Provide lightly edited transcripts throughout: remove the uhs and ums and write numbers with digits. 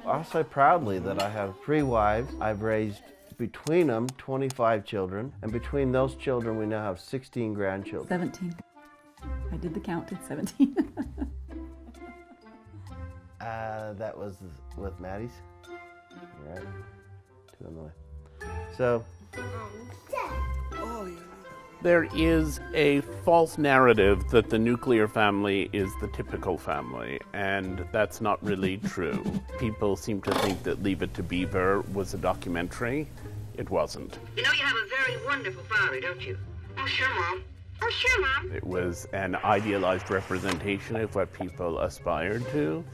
I'll say proudly that I have 3 wives. I've raised between them 25 children, and between those children we now have 16 grandchildren. 17. I did the count, it's 17. That was with Maddie's. Right? 2 on the way. So. There is a false narrative that the nuclear family is the typical family, and that's not really true. People seem to think that Leave It to Beaver was a documentary. It wasn't. You know you have a very wonderful father, don't you? Oh, sure, Mom. Oh, sure, Mom. It was an idealized representation of what people aspired to,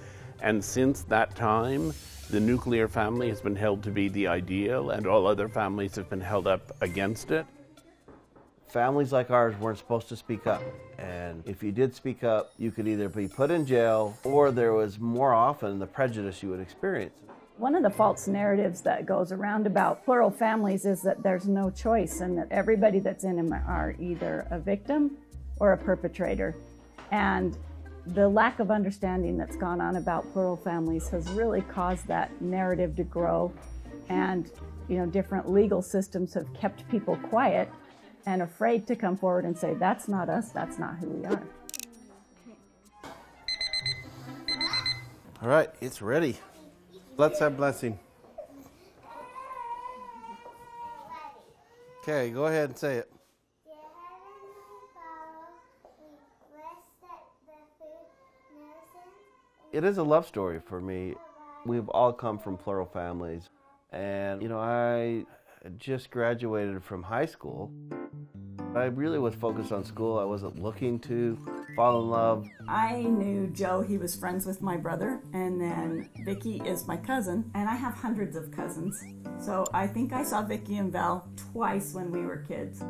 and since that time, the nuclear family has been held to be the ideal, and all other families have been held up against it. Families like ours weren't supposed to speak up, and if you did speak up, you could either be put in jail, or there was more often the prejudice you would experience. One of the false narratives that goes around about plural families is that there's no choice and that everybody that's in them are either a victim or a perpetrator. And the lack of understanding that's gone on about plural families has really caused that narrative to grow. And, you know, different legal systems have kept people quiet and afraid to come forward and say, that's not us, that's not who we are. All right, it's ready. Let's have blessing. Okay, go ahead and say it. It is a love story for me. We've all come from plural families. And, you know, I just graduated from high school. I really was focused on school. I wasn't looking to fall in love. I knew Joe, he was friends with my brother, and then Vicky is my cousin, and I have hundreds of cousins. So I think I saw Vicky and Val twice when we were kids.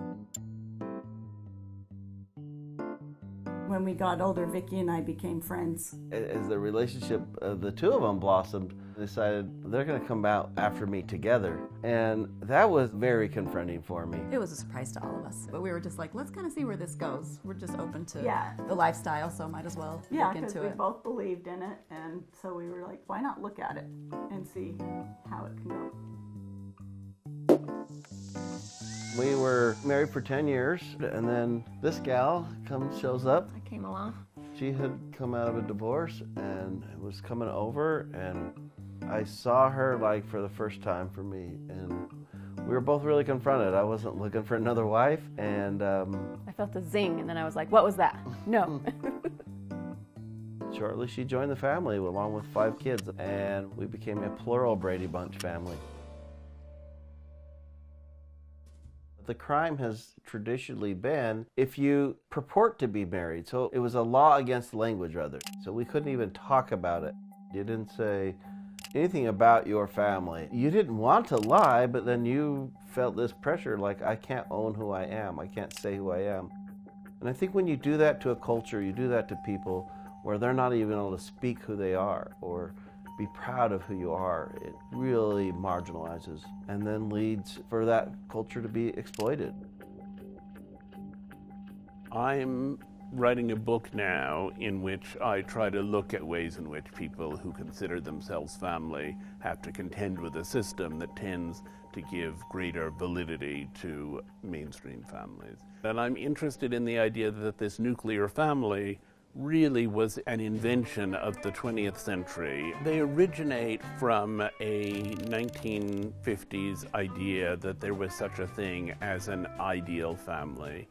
When we got older, Vicky and I became friends. As the relationship of the two of them blossomed, I decided they're going to come out after me together. And that was very confronting for me. It was a surprise to all of us. But we were just like, let's kind of see where this goes. We're just open to the lifestyle, so might as well look into it. We both believed in it, and so we were like, why not look at it and see how it can go. We were married for 10 years, and then this gal shows up. I came along. She had come out of a divorce and was coming over, and I saw her like for the first time for me, and we were both really confronted. I wasn't looking for another wife, and I felt a zing, and then I was like, what was that? No. Shortly, she joined the family along with 5 kids, and we became a plural Brady Bunch family. The crime has traditionally been if you purport to be married. So it was a law against language, rather. So we couldn't even talk about it. You didn't say anything about your family. You didn't want to lie, but then you felt this pressure like, I can't own who I am. I can't say who I am. And I think when you do that to a culture, you do that to people where they're not even able to speak who they are or be proud of who you are, it really marginalizes and then leads for that culture to be exploited. I'm writing a book now in which I try to look at ways in which people who consider themselves family have to contend with a system that tends to give greater validity to mainstream families. And I'm interested in the idea that this nuclear family really was an invention of the 20th century. They originate from a 1950s idea that there was such a thing as an ideal family.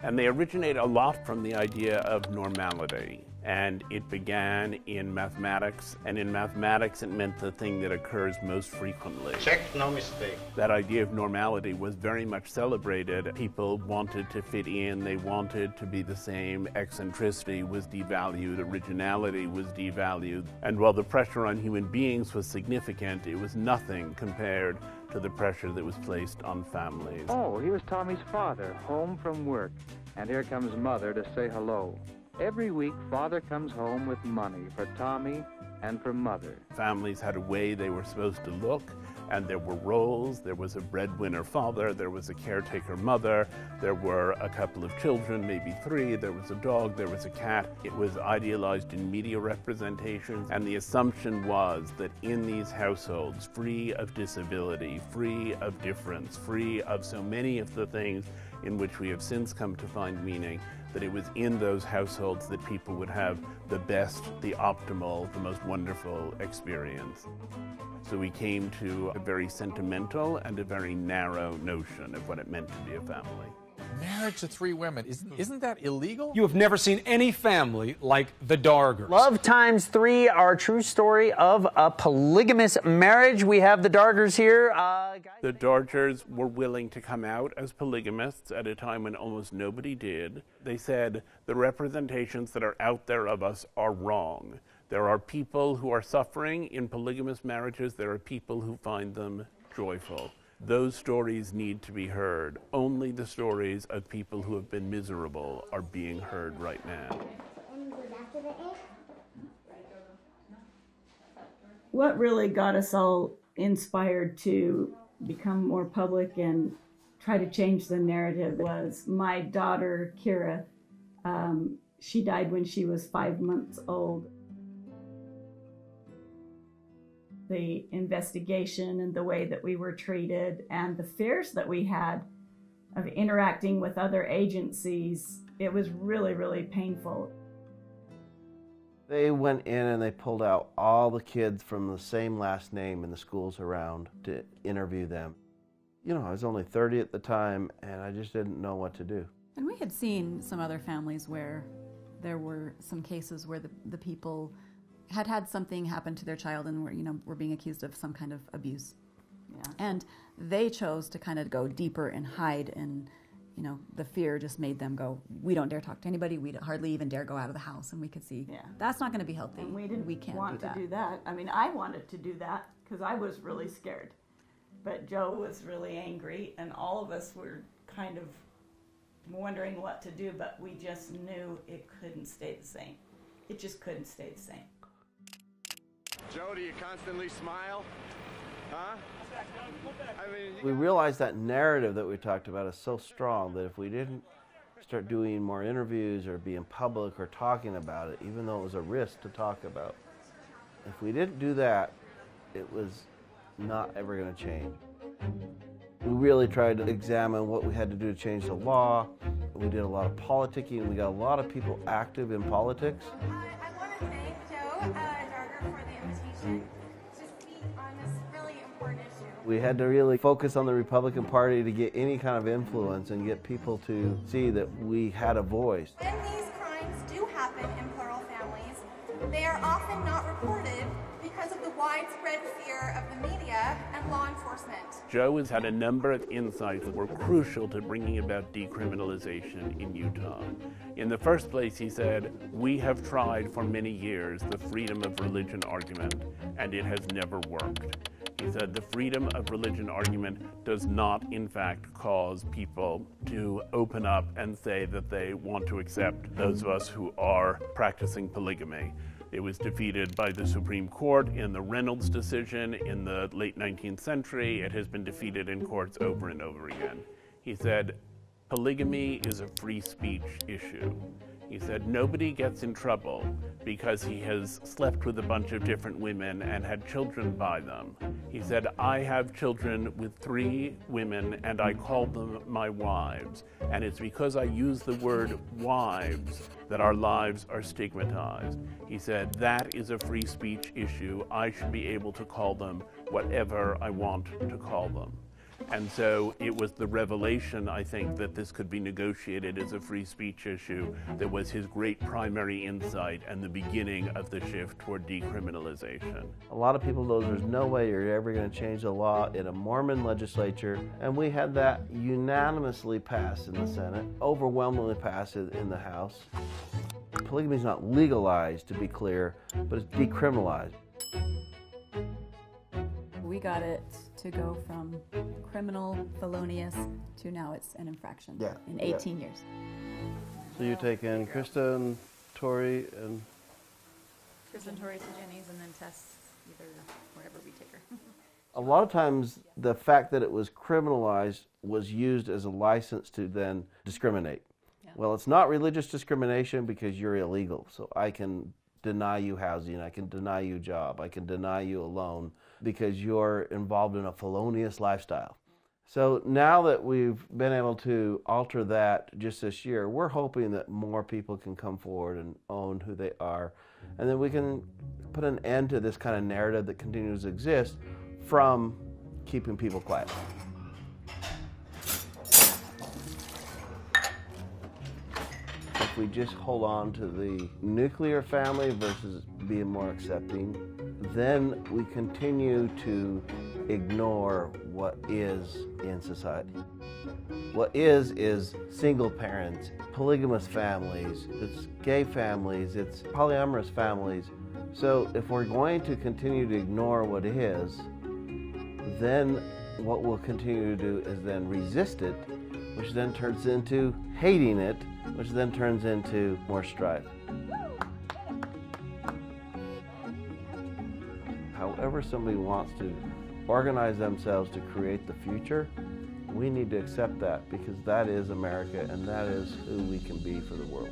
And they originate a lot from the idea of normality. And it began in mathematics, and in mathematics it meant the thing that occurs most frequently. Check, no mistake. That idea of normality was very much celebrated. People wanted to fit in, they wanted to be the same. Eccentricity was devalued, originality was devalued. And while the pressure on human beings was significant, it was nothing compared to the pressure that was placed on families. Oh, here's Tommy's father, home from work. And here comes Mother to say hello. Every week, Father comes home with money for Tommy and for Mother. Families had a way they were supposed to look, and there were roles. There was a breadwinner father, there was a caretaker mother, there were a couple of children, maybe 3, there was a dog, there was a cat. It was idealized in media representations, and the assumption was that in these households, free of disability, free of difference, free of so many of the things in which we have since come to find meaning, that it was in those households that people would have the best, the optimal, the most wonderful experience. So we came to a very sentimental and a very narrow notion of what it meant to be a family. Marriage to 3 women, isn't that illegal? You have never seen any family like the Dargers. Love Times 3, our true story of a polygamous marriage. We have the Dargers here. The Dargers were willing to come out as polygamists at a time when almost nobody did. They said, the representations that are out there of us are wrong. There are people who are suffering in polygamous marriages. There are people who find them joyful. Those stories need to be heard. Only the stories of people who have been miserable are being heard right now. What really got us all inspired to become more public and try to change the narrative was my daughter, Kira. She died when she was 5 months old. The investigation and the way that we were treated and the fears that we had of interacting with other agencies, it was really, really painful. They went in and they pulled out all the kids from the same last name in the schools around to interview them. You know, I was only 30 at the time and I just didn't know what to do. And we had seen some other families where there were some cases where the people had had something happen to their child and were being accused of some kind of abuse. Yeah. And they chose to kind of go deeper and hide, and the fear just made them go, we don't dare talk to anybody, we hardly even dare go out of the house, and we could see that's not going to be healthy. And we can't want to do that. I mean, I wanted to do that because I was really scared. But Joe was really angry, and all of us were kind of wondering what to do, but we just knew it couldn't stay the same. It just couldn't stay the same. Joe, do you constantly smile? Huh? We realized that narrative that we talked about is so strong that if we didn't start doing more interviews or be in public or talking about it, even though it was a risk to talk about, if we didn't do that, it was not ever going to change. We really tried to examine what we had to do to change the law. We did a lot of politicking. We got a lot of people active in politics. I want to thank Joe Darger for the invitation to speak on this really important issue. We had to really focus on the Republican Party to get any kind of influence and get people to see that we had a voice. When these crimes do happen in plural families, they are often not reported because of the widespread fear of the media and law enforcement. Joe has had a number of insights that were crucial to bringing about decriminalization in Utah. In the first place, he said, we have tried for many years the freedom of religion argument, and it has never worked. He said the freedom of religion argument does not, in fact, cause people to open up and say that they want to accept those of us who are practicing polygamy. It was defeated by the Supreme Court in the Reynolds decision in the late 19th century. It has been defeated in courts over and over again. He said, polygamy is a free speech issue. He said, nobody gets in trouble because he has slept with a bunch of different women and had children by them. He said, I have children with 3 women and I call them my wives. And it's because I use the word wives that our lives are stigmatized. He said, that is a free speech issue. I should be able to call them whatever I want to call them. And so it was the revelation, I think, that this could be negotiated as a free speech issue that was his great primary insight and the beginning of the shift toward decriminalization. A lot of people know there's no way you're ever going to change the law in a Mormon legislature, and we had that unanimously passed in the Senate, overwhelmingly passed in the House. Polygamy is not legalized, to be clear, but it's decriminalized. We got it to go from criminal, felonious, to now it's an infraction in 18 years. So you're taking Kristen Tori and Chris and Tori to Jenny's, and then Tess either wherever we take her. a lot of times the fact that it was criminalized was used as a license to then discriminate. Yeah. Well, it's not religious discrimination because you're illegal. So I can deny you housing, I can deny you a job, I can deny you a loan because you're involved in a felonious lifestyle. So now that we've been able to alter that just this year, we're hoping that more people can come forward and own who they are. And then we can put an end to this kind of narrative that continues to exist from keeping people quiet. If we just hold on to the nuclear family versus being more accepting, then we continue to ignore what is in society. What is single parents, polygamous families, it's gay families, it's polyamorous families. So if we're going to continue to ignore what is, then what we'll continue to do is then resist it, which then turns into hating it, which then turns into more strife. However somebody wants to organize themselves to create the future, we need to accept that because that is America and that is who we can be for the world.